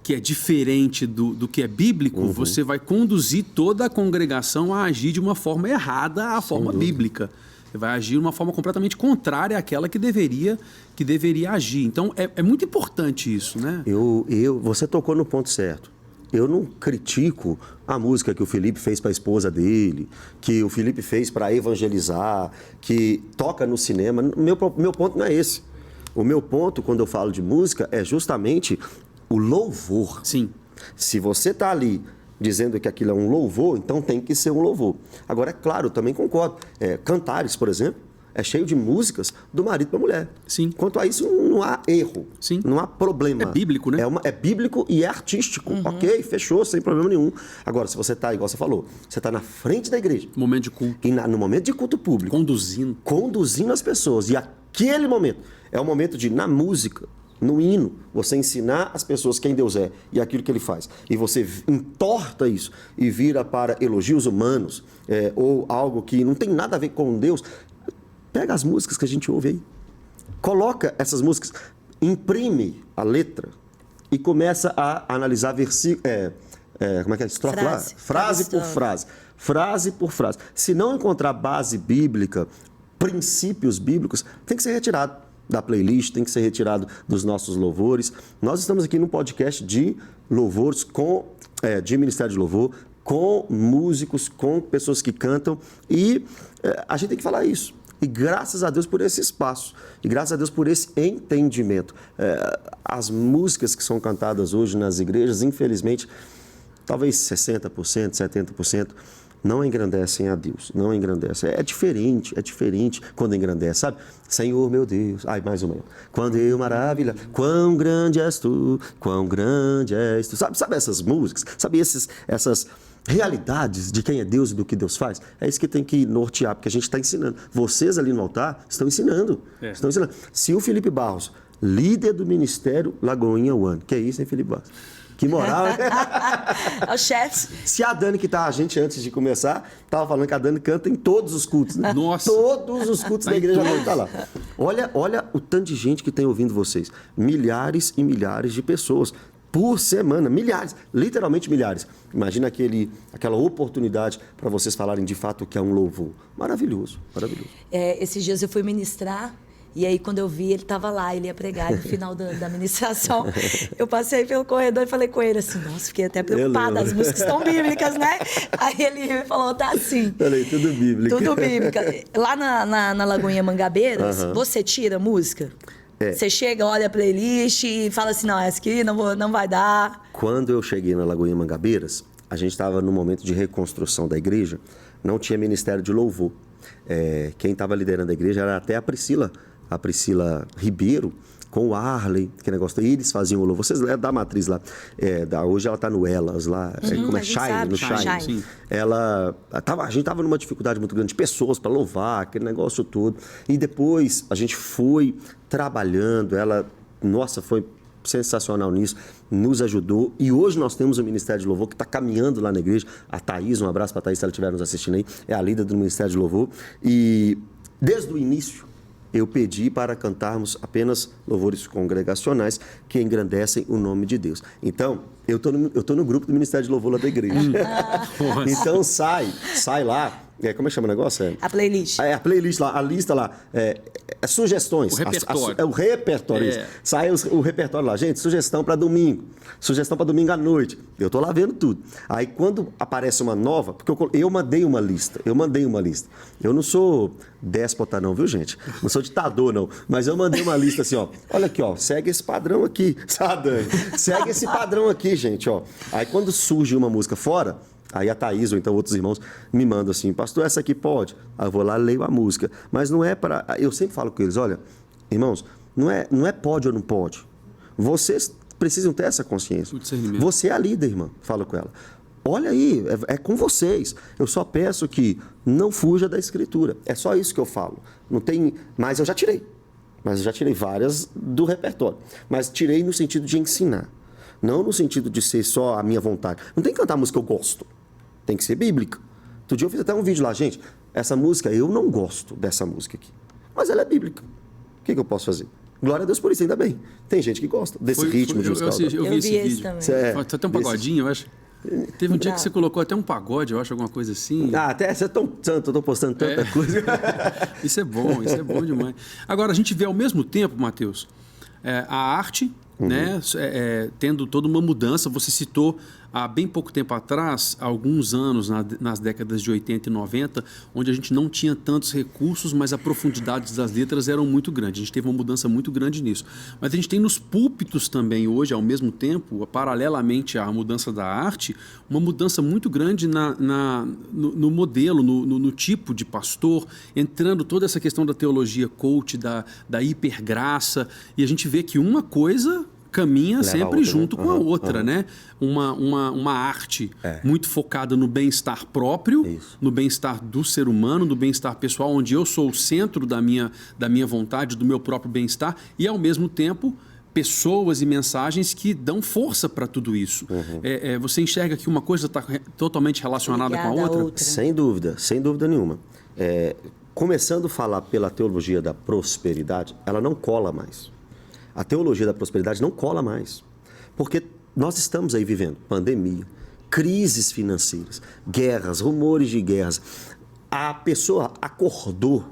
que é diferente do que é bíblico, você vai conduzir toda a congregação a agir de uma forma errada à forma bíblica. Você vai agir de uma forma completamente contrária àquela que deveria agir. Então, é muito importante isso, né? Você tocou no ponto certo. Eu não critico a música que o Felipe fez para a esposa dele, que o Felipe fez para evangelizar, que toca no cinema. Meu ponto não é esse. O meu ponto, quando eu falo de música, é justamente o louvor. Sim. Se você está ali dizendo que aquilo é um louvor, então tem que ser um louvor. Agora, é claro, eu também concordo. Cantares, por exemplo, é cheio de músicas do marido para a mulher. Sim. Quanto a isso, não há erro. Sim. Não há problema. É bíblico, né? É bíblico e é artístico. Ok, fechou, sem problema nenhum. Agora, se você está, igual você falou, você está na frente da igreja. Momento de culto. E no momento de culto público. Conduzindo as pessoas. E aquele momento é o momento de, na música, no hino, você ensinar as pessoas quem Deus é e aquilo que Ele faz. E você entorta isso e vira para elogios humanos ou algo que não tem nada a ver com Deus. Pega as músicas que a gente ouve aí. Coloca essas músicas, imprime a letra e começa a analisar versículo. Como é que é? Estrofe lá? Frase por frase. Frase por frase. Se não encontrar base bíblica, princípios bíblicos, tem que ser retirado da playlist, tem que ser retirado dos nossos louvores. Nós estamos aqui num podcast de louvores, de Ministério de Louvor, com músicos, com pessoas que cantam, e a gente tem que falar isso. E graças a Deus por esse espaço, e graças a Deus por esse entendimento. As músicas que são cantadas hoje nas igrejas, infelizmente, talvez 60%, 70%, não engrandecem a Deus, não engrandecem. É diferente quando engrandece, sabe? Senhor, meu Deus, mais uma. Quando eu maravilha, quão grande és tu, Sabe essas músicas? Sabe essas realidades de quem é Deus e do que Deus faz? É isso que tem que nortear, porque a gente está ensinando. Vocês ali no altar estão ensinando. Estão ensinando. Se o Felipe Barros, líder do Ministério Lagoinha One, que é isso, hein, Felipe Barros? Que moral, né? É o chefe. Se a Dani, que tá a gente antes de começar, tava falando que a Dani canta em todos os cultos, né? Nossa! Todos os cultos da igreja vão estar lá. Olha o tanto de gente que tem ouvindo vocês. Milhares e milhares de pessoas por semana. Milhares, literalmente milhares. Imagina aquela oportunidade para vocês falarem de fato o que é um louvor. Maravilhoso, maravilhoso. Esses dias eu fui ministrar. E aí, quando eu vi, ele estava lá, ele ia pregar. E no final da ministração, eu passei pelo corredor e falei com ele assim, nossa, fiquei até preocupada, as músicas estão bíblicas, né? Aí ele me falou, tá assim. Falei, tudo bíblico. Tudo bíblica. Lá na Lagoinha Mangabeiras, você tira música? Você chega, olha a playlist e fala assim, não, essa aqui não vai dar. Quando eu cheguei na Lagoinha Mangabeiras, a gente estava no momento de reconstrução da igreja, não tinha ministério de louvor. Quem estava liderando a igreja era até a Priscila Ribeiro, com o Arley, que negócio, eles faziam o louvor. Vocês é da matriz lá, hoje ela está no Elas lá, como é? Shine, no Shine. A gente estava numa dificuldade muito grande de pessoas para louvar, aquele negócio todo. E depois a gente foi trabalhando, nossa, foi sensacional nisso, nos ajudou. E hoje nós temos o Ministério de Louvor que está caminhando lá na igreja. A Thaís, um abraço para a Thaís, se ela estiver nos assistindo aí, é a líder do Ministério de Louvor. E desde o início, eu pedi para cantarmos apenas louvores congregacionais que engrandecem o nome de Deus. Então, eu tô no grupo do Ministério de Louvor lá da igreja. Então, sai lá. Como é que chama o negócio? A playlist. A playlist lá, a lista lá. Sugestões. O repertório. O repertório. Sai o repertório lá. Gente, sugestão para domingo. Sugestão para domingo à noite. Eu tô lá vendo tudo. Aí, quando aparece uma nova, porque eu mandei uma lista. Eu não sou déspota não, viu, gente? Não sou ditador, não. Mas eu mandei uma lista assim, ó. Olha aqui, ó. Segue esse padrão aqui, sabe, Dani? Segue esse padrão aqui, gente, ó. Aí, quando surge uma música fora, aí a Thaís ou então outros irmãos me mandam assim, pastor, essa aqui pode? Aí eu vou lá, leio a música. Mas não é para... Eu sempre falo com eles, olha, irmãos, não é pode ou não pode. Vocês precisam ter essa consciência. Você é a líder, irmã, falo com ela. Olha aí, é com vocês. Eu só peço que não fuja da Escritura. É só isso que eu falo. Não tem... Mas eu já tirei. Várias do repertório. Mas tirei no sentido de ensinar. Não no sentido de ser só a minha vontade. Não tem que cantar a música que eu gosto. Tem que ser bíblica. Outro dia eu fiz até um vídeo lá, gente. Essa música, eu não gosto dessa música aqui. Mas ela é bíblica. O que eu posso fazer? Glória a Deus por isso, ainda bem. Tem gente que gosta desse ritmo de musical. Eu vi esse vídeo. Você tem um pagodinho, eu acho. Teve um dia que você colocou até um pagode, eu acho, alguma coisa assim. Até você é tão santo, eu tô postando tanta coisa. Isso é bom demais. Agora, a gente vê ao mesmo tempo, Mateus, a arte, né, tendo toda uma mudança. Você citou há bem pouco tempo atrás, há alguns anos, nas décadas de 80 e 90, onde a gente não tinha tantos recursos, mas a profundidade das letras eram muito grande. A gente teve uma mudança muito grande nisso. Mas a gente tem nos púlpitos também hoje, ao mesmo tempo, paralelamente à mudança da arte, uma mudança muito grande no modelo, no tipo de pastor, entrando toda essa questão da teologia coach, da hipergraça, e a gente vê que uma coisa caminha sempre junto com a outra, né? Uma arte muito focada no bem-estar próprio, no bem-estar do ser humano, no bem-estar pessoal, onde eu sou o centro da minha vontade, do meu próprio bem-estar, e ao mesmo tempo pessoas e mensagens que dão força para tudo isso. Você enxerga que uma coisa está totalmente relacionada com a outra? Sem dúvida nenhuma. Começando a falar pela teologia da prosperidade, ela não cola mais. A teologia da prosperidade não cola mais. Porque nós estamos aí vivendo pandemia, crises financeiras, guerras, rumores de guerras. A pessoa acordou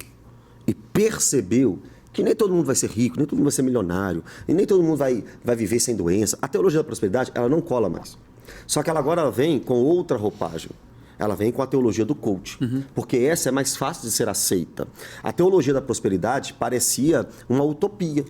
e percebeu que nem todo mundo vai ser rico, nem todo mundo vai ser milionário, e nem todo mundo vai viver sem doença. A teologia da prosperidade, ela não cola mais. Só que ela vem com outra roupagem. Ela vem com a teologia do coach, porque essa é mais fácil de ser aceita. A teologia da prosperidade parecia uma utopia.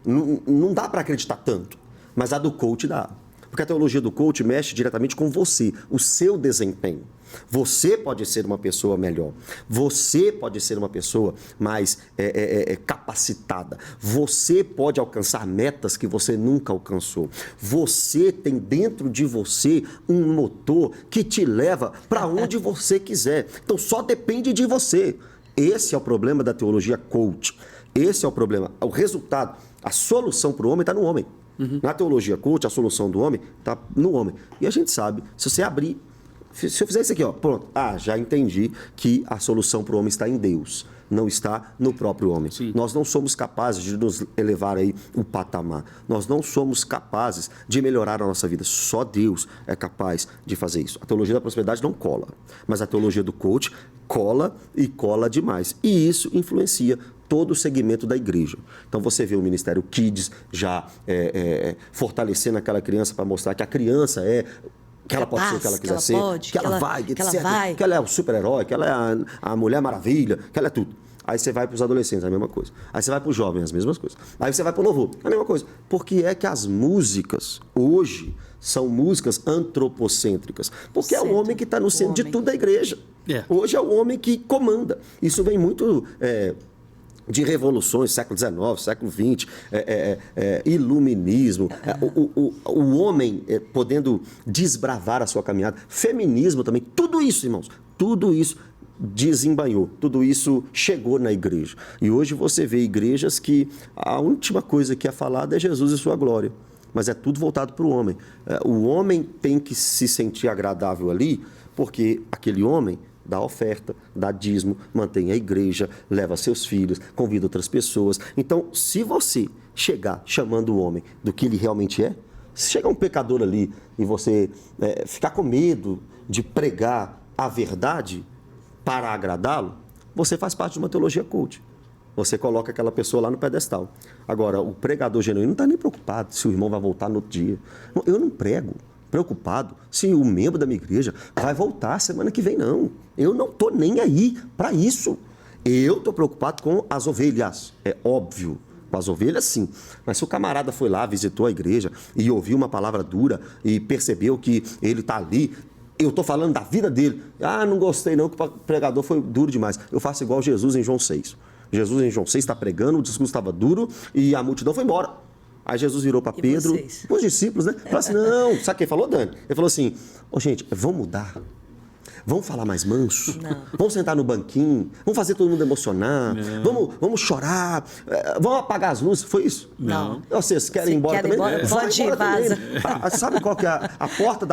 Não dá para acreditar tanto, mas a do coach dá. Porque a teologia do coach mexe diretamente com você, o seu desempenho. Você pode ser uma pessoa melhor. Você pode ser uma pessoa mais capacitada. Você pode alcançar metas que você nunca alcançou. Você tem dentro de você um motor que te leva para onde você quiser. Então só depende de você. Esse é o problema da teologia coach. Esse é o problema. O resultado, a solução para o homem está no homem. Na teologia coach, a solução do homem está no homem. E a gente sabe, se você abrir, se eu fizer isso aqui, ó, pronto, já entendi que a solução para o homem está em Deus, não está no próprio homem. Sim. Nós não somos capazes de nos elevar aí um patamar. Nós não somos capazes de melhorar a nossa vida. Só Deus é capaz de fazer isso. A teologia da prosperidade não cola, mas a teologia do coach cola e cola demais. E isso influencia todo o segmento da igreja. Então você vê o Ministério Kids já fortalecendo aquela criança para mostrar que a criança que ela pode ser o que ela quiser ser, que ela vai, etc. Que ela é o super-herói, que ela é a Mulher Maravilha, que ela é tudo. Aí você vai para os adolescentes, a mesma coisa. Aí você vai para os jovens, as mesmas coisas. Aí você vai para o louvor, a mesma coisa. Porque é que as músicas, hoje, são músicas antropocêntricas. Porque é o homem que está no centro de tudo da igreja. Hoje é o homem que comanda. Isso vem muito de revoluções, século XIX, século XX, iluminismo, o homem podendo desbravar a sua caminhada, feminismo também, tudo isso, irmãos, tudo isso desembanhou, tudo isso chegou na igreja. E hoje você vê igrejas que a última coisa que é falada é Jesus e sua glória, mas é tudo voltado para o homem. O homem tem que se sentir agradável ali, porque aquele homem dá oferta, dá dízimo, mantém a igreja, leva seus filhos, convida outras pessoas. Então, se você chegar chamando o homem do que ele realmente é, se chegar um pecador ali e você ficar com medo de pregar a verdade para agradá-lo, você faz parte de uma teologia cult. Você coloca aquela pessoa lá no pedestal. Agora, o pregador genuíno não está nem preocupado se o irmão vai voltar no outro dia. Eu não prego preocupado se o membro da minha igreja vai voltar semana que vem, não. Eu não estou nem aí para isso. Eu estou preocupado com as ovelhas, é óbvio. Com as ovelhas, sim. Mas se o camarada foi lá, visitou a igreja e ouviu uma palavra dura e percebeu que ele está ali, eu estou falando da vida dele. Ah, não gostei não, que o pregador foi duro demais. Eu faço igual Jesus em João 6. Jesus em João 6 está pregando, o discurso estava duro e a multidão foi embora. Aí Jesus virou para Pedro, os discípulos, né? Falou assim, não, sabe o que ele falou, Dani? Ele falou assim, gente, vamos mudar. Vamos falar mais manso? Não. Vamos sentar no banquinho? Vamos fazer todo mundo emocionar? Vamos chorar? Vamos apagar as luzes? Foi isso? Não. Vocês querem ir embora também? Pode ir, vaza. Sabe qual que é a porta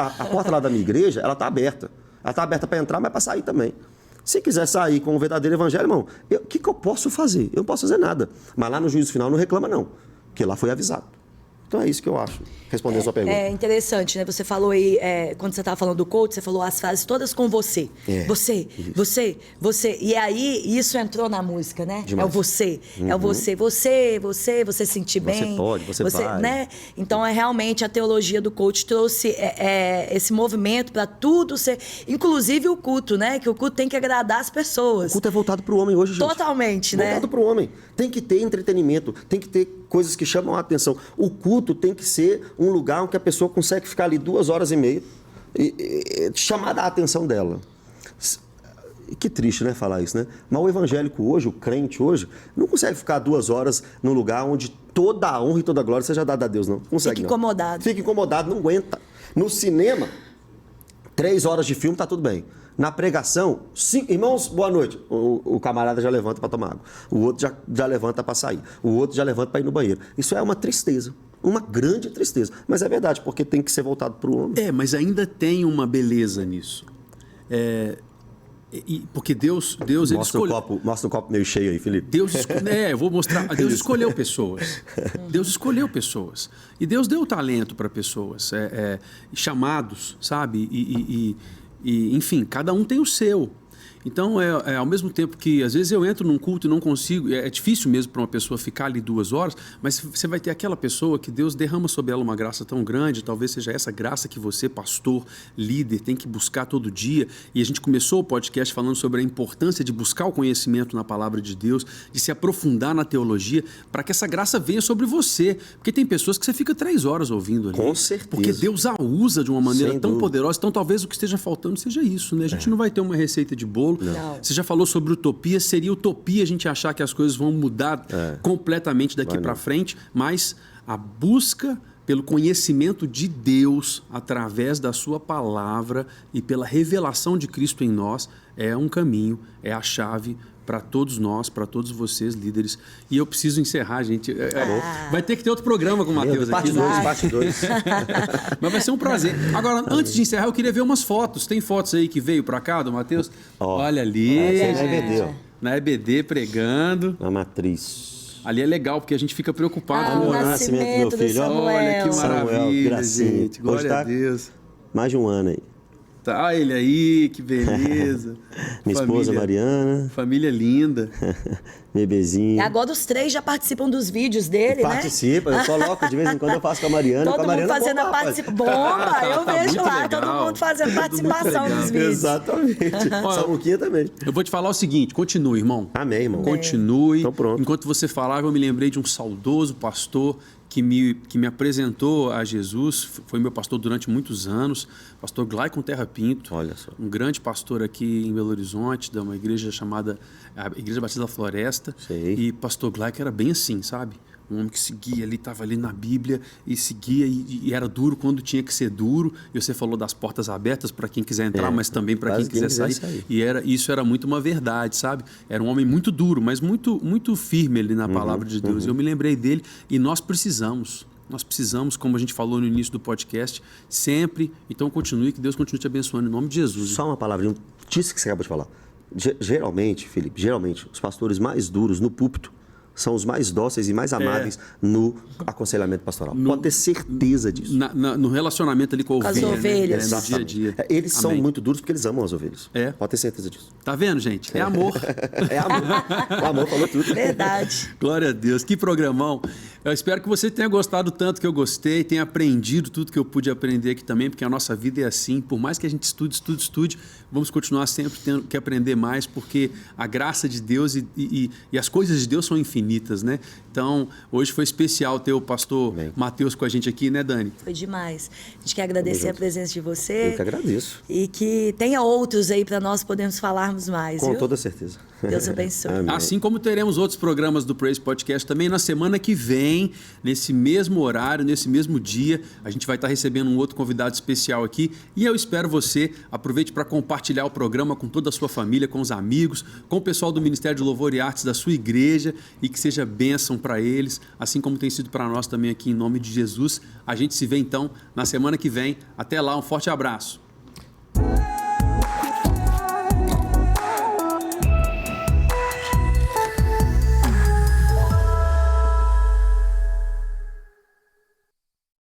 lá da minha igreja? Ela está aberta. Ela está aberta para entrar, mas para sair também. Se quiser sair com o verdadeiro evangelho, irmão, o que eu posso fazer? Eu não posso fazer nada. Mas lá no juízo final não reclama, não. Porque lá foi avisado. Então é isso que eu acho, respondendo a sua pergunta. É interessante, né? Você falou aí, quando você estava falando do coach, você falou as frases todas com você. Você. E aí, isso entrou na música, né? Demais. É o você. É o você se sentir bem. Você pode, você vai. Né? Então, realmente, a teologia do coach trouxe esse movimento para tudo ser... Inclusive o culto, né? Que o culto tem que agradar as pessoas. O culto é voltado para o homem hoje, gente. Totalmente, né? Voltado para o homem. Tem que ter entretenimento, tem que ter coisas que chamam a atenção. O culto tem que ser um lugar onde a pessoa consegue ficar ali 2h30 e chamar a atenção dela. Que triste, né, falar isso, né? Mas o evangélico hoje, o crente hoje, não consegue ficar 2 horas num lugar onde toda a honra e toda a glória seja dada a Deus, não. Consegue, Fica incomodado. Fica incomodado, não aguenta. No cinema, 3 horas de filme, tá tudo bem. Na pregação, 5... Irmãos, boa noite. O camarada já levanta para tomar água. O outro já levanta para sair. O outro já levanta para ir no banheiro. Isso é uma tristeza. Uma grande tristeza. Mas é verdade, porque tem que ser voltado para o homem. Mas ainda tem uma beleza nisso. Porque Deus ele escolheu... Mostra o copo meio cheio aí, Felipe. Eu vou mostrar. Deus escolheu pessoas. Deus escolheu pessoas. E Deus deu talento para pessoas. Chamados, sabe? Enfim, cada um tem o seu. Então, ao mesmo tempo que, às vezes, eu entro num culto e não consigo... É difícil mesmo para uma pessoa ficar ali 2 horas, mas você vai ter aquela pessoa que Deus derrama sobre ela uma graça tão grande, talvez seja essa graça que você, pastor, líder, tem que buscar todo dia. E a gente começou o podcast falando sobre a importância de buscar o conhecimento na palavra de Deus, de se aprofundar na teologia, para que essa graça venha sobre você. Porque tem pessoas que você fica 3 horas ouvindo ali. Com certeza. Porque Deus a usa de uma maneira tão poderosa. Então, talvez o que esteja faltando seja isso, né? A gente não vai ter uma receita de bolo. Não. Você já falou sobre utopia, seria utopia a gente achar que as coisas vão mudar completamente daqui para frente, mas a busca pelo conhecimento de Deus através da sua palavra e pela revelação de Cristo em nós é um caminho, é a chave para todos nós, para todos vocês, líderes. E eu preciso encerrar, gente. Vai ter que ter outro programa com o Matheus aqui. Parte 2. Mas vai ser um prazer. Agora, antes de encerrar, eu queria ver umas fotos. Tem fotos aí que veio para cá, do Matheus? Olha ali. Na EBD, ó. Na EBD, pregando. Na matriz. Ali é legal, porque a gente fica preocupado com o nascimento do Samuel. Olha que maravilha, gente. Glória a Deus. Mais de um ano aí. Tá ele aí, que beleza. Minha esposa Mariana. Família linda. Bebezinho. E agora os 3 já participam dos vídeos dele, Participa, eu coloco, de vez em quando eu faço com a Mariana. Todo mundo fazendo a participação. Bomba, eu vejo lá, legal. todo mundo fazendo participação nos vídeos. Exatamente. Samuquinha também. Eu vou te falar o seguinte, continue, irmão. Amém, irmão. Continue. Então pronto. Enquanto você falava, eu me lembrei de um saudoso pastor que me apresentou a Jesus, foi meu pastor durante muitos anos, pastor Glaicon Terra Pinto. Olha só. Um grande pastor aqui em Belo Horizonte, de uma igreja chamada a Igreja Batista da Floresta. Sei. E pastor Glaicon era bem assim, sabe? Um homem que seguia ali, estava ali na Bíblia e seguia e era duro quando tinha que ser duro. E você falou das portas abertas para quem quiser entrar, mas também para quem quiser sair. E isso era muito uma verdade, sabe? Era um homem muito duro, mas muito, muito firme ali na palavra de Deus. Eu me lembrei dele e nós precisamos, como a gente falou no início do podcast, sempre. Então continue, que Deus continue te abençoando em nome de Jesus. Só uma palavrinha disso que você acabou de falar. Geralmente, Felipe, os pastores mais duros no púlpito são os mais dóceis e mais amáveis no aconselhamento pastoral. Pode ter certeza disso. No relacionamento ali com a ovelha. as ovelhas. Né? No dia a dia. Eles são muito duros porque eles amam as ovelhas. Pode ter certeza disso. Tá vendo, gente? É amor. É amor. O amor falou tudo. Verdade. Glória a Deus. Que programão. Eu espero que você tenha gostado tanto que eu gostei, tenha aprendido tudo que eu pude aprender aqui também, porque a nossa vida é assim. Por mais que a gente estude, vamos continuar sempre tendo que aprender mais, porque a graça de Deus e as coisas de Deus são infinitas, né? Então, hoje foi especial ter o pastor Matheus com a gente aqui, né, Dani? Foi demais. A gente quer agradecer a presença de você. Eu que agradeço. E que tenha outros aí para nós podermos falarmos mais, Com viu? toda certeza. Deus abençoe. Amém. Assim como teremos outros programas do Praise Podcast também na semana que vem, nesse mesmo horário, nesse mesmo dia, a gente vai estar recebendo um outro convidado especial aqui e eu espero você, aproveite para compartilhar o programa com toda a sua família, com os amigos, com o pessoal do Ministério de Louvor e Artes da sua igreja e que seja bênção para eles, assim como tem sido para nós também aqui em nome de Jesus. A gente se vê então na semana que vem. Até lá, um forte abraço.